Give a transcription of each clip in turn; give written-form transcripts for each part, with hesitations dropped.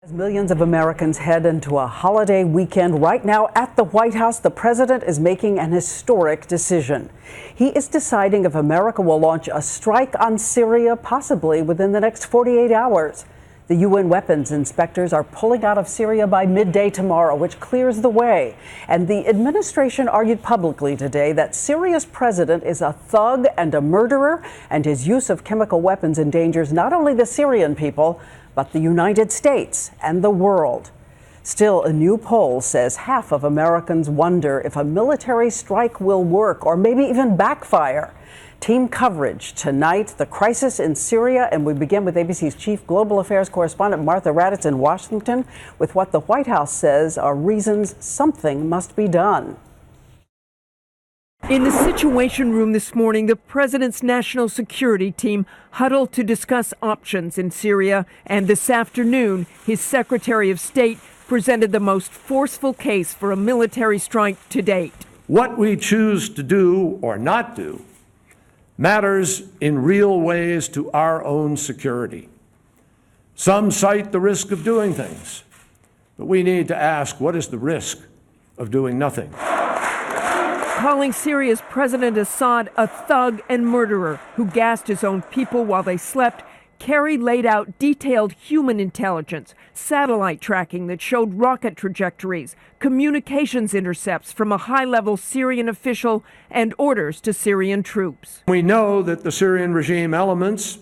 As millions of Americans head into a holiday weekend, right now at the White House, the president is making an historic decision. He is deciding if America will launch a strike on Syria, possibly within the next 48 hours. The UN weapons inspectors are pulling out of Syria by midday tomorrow, which clears the way. And the administration argued publicly today that Syria's president is a thug and a murderer, and his use of chemical weapons endangers not only the Syrian people, but the United States and the world. Still, a new poll says half of Americans wonder if a military strike will work or maybe even backfire. Team coverage tonight, the crisis in Syria, and we begin with ABC's chief global affairs correspondent Martha Raddatz in Washington with what the White House says are reasons something must be done. In the Situation Room this morning, the president's national security team huddled to discuss options in Syria, and this afternoon, his Secretary of State presented the most forceful case for a military strike to date. What we choose to do or not do matters in real ways to our own security. Some cite the risk of doing things, but we need to ask, what is the risk of doing nothing? Calling Syria's President Assad a thug and murderer who gassed his own people while they slept, Kerry laid out detailed human intelligence, satellite tracking that showed rocket trajectories, communications intercepts from a high-level Syrian official, and orders to Syrian troops. We know that the Syrian regime elements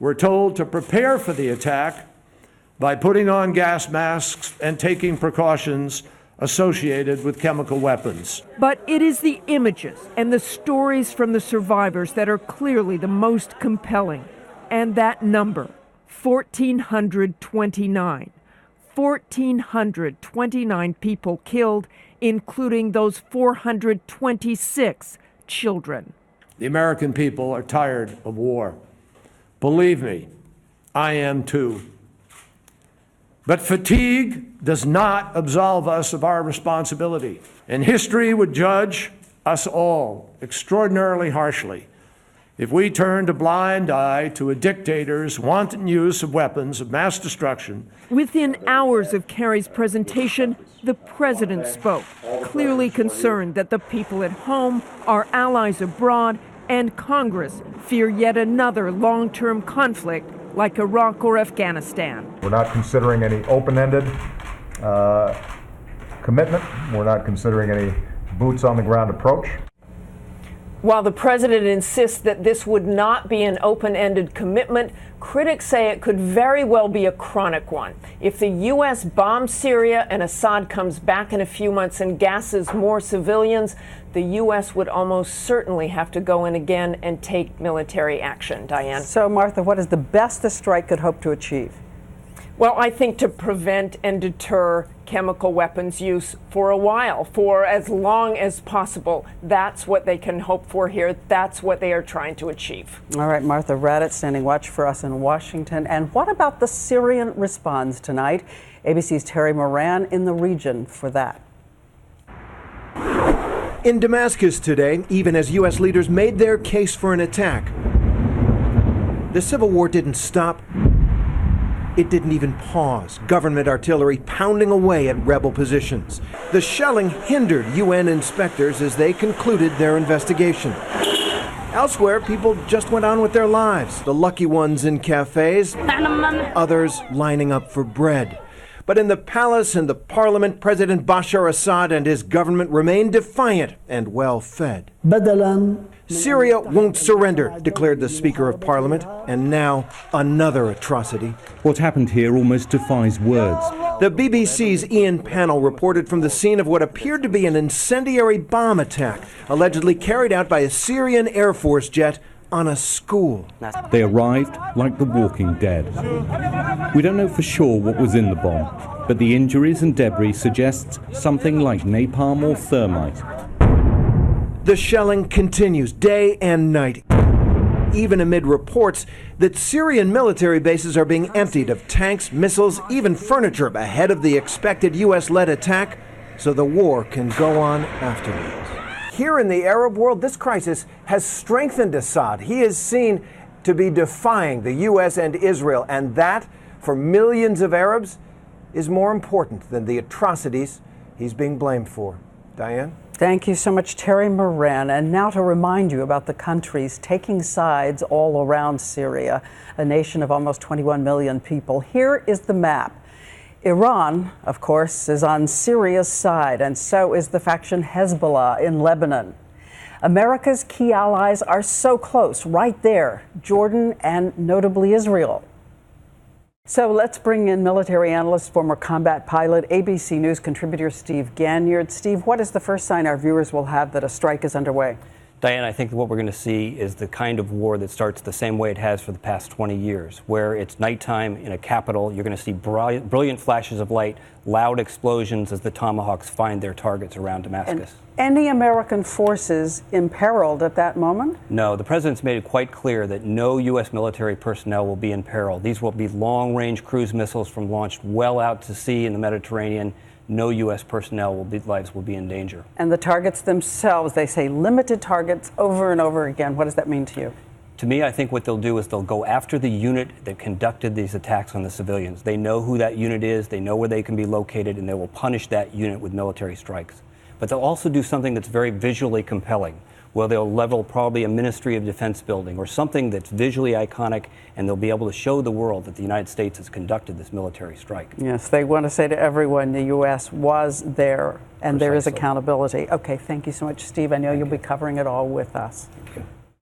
were told to prepare for the attack by putting on gas masks and taking precautions associated with chemical weapons. But it is the images and the stories from the survivors that are clearly the most compelling. And that number, 1,429. 1,429 people killed, including those 426 children. The American people are tired of war. Believe me, I am too. But fatigue does not absolve us of our responsibility, and history would judge us all extraordinarily harshly if we turned a blind eye to a dictator's wanton use of weapons of mass destruction. Within hours of Kerry's presentation, the president spoke, clearly concerned that the people at home, our allies abroad, and Congress fear yet another long-term conflict like Iraq or Afghanistan. We're not considering any open-ended commitment. We're not considering any boots-on-the-ground approach. While the president insists that this would not be an open-ended commitment, critics say it could very well be a chronic one. If the U.S. bombs Syria and Assad comes back in a few months and gasses more civilians, the U.S. would almost certainly have to go in again and take military action. Diane? So, Martha, what is the best the strike could hope to achieve? Well, I think to prevent and deter chemical weapons use for a while, for as long as possible. That's what they can hope for here. That's what they are trying to achieve. All right, Martha Raddatz standing watch for us in Washington. And what about the Syrian response tonight? ABC's Terry Moran in the region for that. In Damascus today, even as U.S. leaders made their case for an attack, the civil war didn't stop. It didn't even pause. Government artillery pounding away at rebel positions. The shelling hindered UN inspectors as they concluded their investigation. Elsewhere, people just went on with their lives. The lucky ones in cafes, others lining up for bread. But in the palace and the parliament, President Bashar Assad and his government remain defiant and well-fed. Syria won't surrender, declared the Speaker of Parliament, and now another atrocity. What happened here almost defies words. The BBC's Ian Pannell reported from the scene of what appeared to be an incendiary bomb attack, allegedly carried out by a Syrian Air Force jet on a school. They arrived like the Walking Dead. We don't know for sure what was in the bomb, but the injuries and debris suggest something like napalm or thermite. The shelling continues day and night, even amid reports that Syrian military bases are being emptied of tanks, missiles, even furniture ahead of the expected U.S.-led attack, so the war can go on afterwards. Here in the Arab world, this crisis has strengthened Assad. He is seen to be defying the U.S. and Israel, and that, for millions of Arabs, is more important than the atrocities he's being blamed for. Diane? Thank you so much, Terry Moran. And now to remind you about the countries taking sides all around Syria, a nation of almost 21 million people. Here is the map. Iran, of course, is on Syria's side, and so is the faction Hezbollah in Lebanon. America's key allies are so close, right there, Jordan and notably Israel. So let's bring in military analyst, former combat pilot, ABC News contributor Steve Ganyard. Steve, what is the first sign our viewers will have that a strike is underway? Diane, I think what we're going to see is the kind of war that starts the same way it has for the past 20 years, where it's nighttime in a capital. You're going to see brilliant flashes of light, loud explosions as the Tomahawks find their targets around Damascus. And any American forces imperiled at that moment? No, the president's made it quite clear that no U.S. military personnel will be in peril. These will be long-range cruise missiles from launched well out to sea in the Mediterranean. No U.S. personnel lives will be in danger. And the targets themselves, they say limited targets over and over again. What does that mean to you? To me, I think what they'll do is they'll go after the unit that conducted these attacks on the civilians. They know who that unit is, they know where they can be located, and they will punish that unit with military strikes. But they'll also do something that's very visually compelling, where they'll level probably a Ministry of Defense building or something that's visually iconic, and they'll be able to show the world that the United States has conducted this military strike. Yes, they want to say to everyone the U.S. was there, and there is accountability. Okay, thank you so much, Steve. I know you'll be covering it all with us. Thank you.